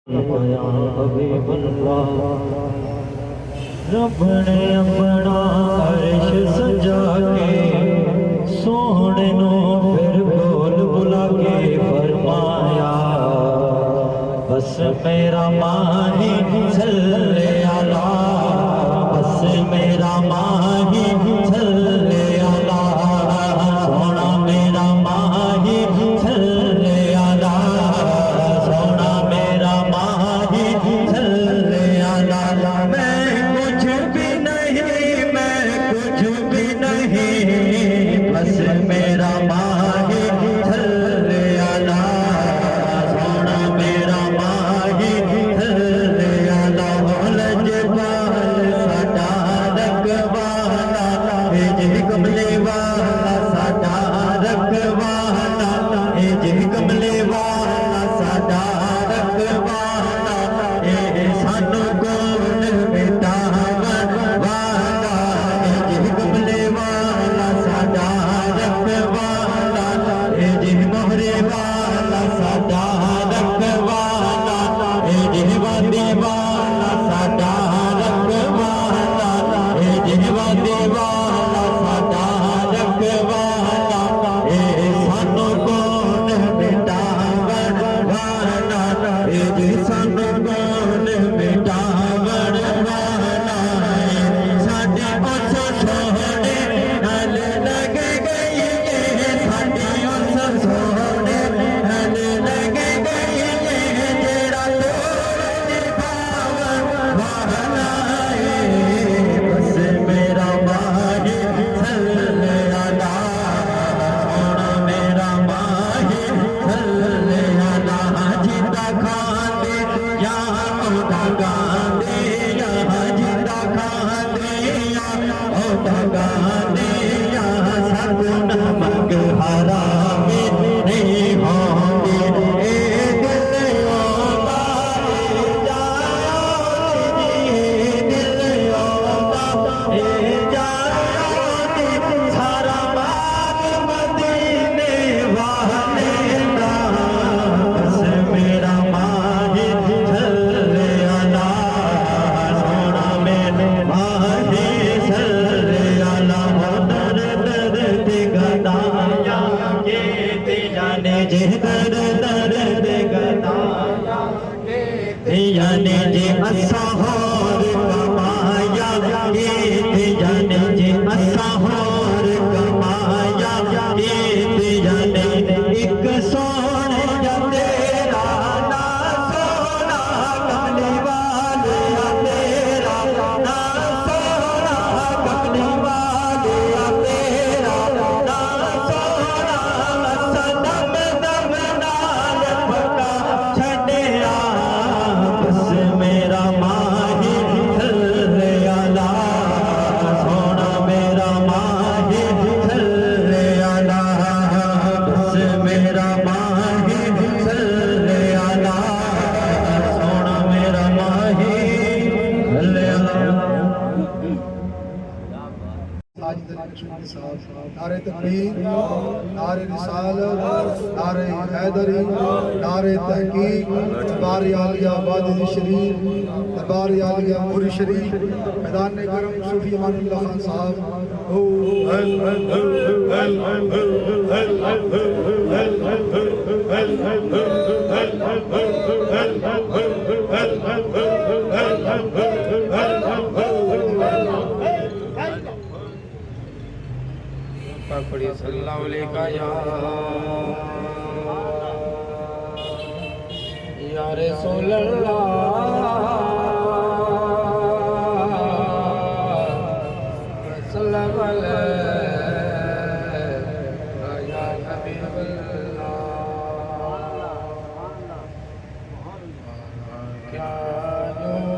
या हबीबल्लाह रब ने अपना अर्श सजा के सोहने नो फिर बोल बुला के फरमाया बस मेरा माही सल्ले अला बस मेरा माही सल्ले अला सोना मेरा माही सल्ले अला सोना मेरा माही सल्ले अला मैं कुछ भी नहीं बस मेरा माही सल्ले अला सोना मेरा माही सल्ले अला लजपाल साडा रखवाला जे कमले वाला साडा रखवाला जे कमले वाला साडा रखवाला सानू कौन मिटावन वाला जे कमले वाला साडा रखवाला जे मोहरे वाला साडा रखवाला जे वादे वाला साडा रखवाला जे वादे वाला साडा रखवाला सानू कौन मिटावन वाला जे सानू कौन मिटावन वाला साडे उस सोहने नाल लग गई साडे उस सोहने नाल लग गई जेड़ा तोड़ पावन वाला बस मेरा माही सल्ले अला सोना मेरा माही सल्ले अला जिंदा खांदे यहाँ औदा गांदे यहाँ जिंदा खांदे यहाँ औदा गांदे यहाँ सगुन मंग हराम नहीं होंगे दिल औदा जाया दिल औदा जाया सारा बाग मदीने वाले दा बस मेरा माही सल्ले अला सोना मेरे माही सल्ले अला दर दर ते गदाया के ते जाने जे दर दर ते गदाया के ते जाने जे असा होर कमाया के ते जाने जे असा होर कमाया के ते जाने एक सोने जा तेरा ना सोना कमली वाले तेरा ना सोना कमली वाले तेरा ना सोना सदम दम नाल पका छड़िया बस मेरा माही सल्ले अला सोना मेरा माही सल्ले अला बस मेरा माही सल्ले अला सोना मेरा माही सल्ले अला नारे तकबीर नारे रिसालत नारे हैदरी नारे तहकीक दरबार आलिया बादी शरीफ दरबार आलिया पूरी शरीफ मैदान गरम सूफी अमानुल्लाह खान साहब पकड़ी सल्लल्लाहु अलैहि या रसूल अल्लाह सल्लल्लाहु अलैहि या हबीबल्लाह क्या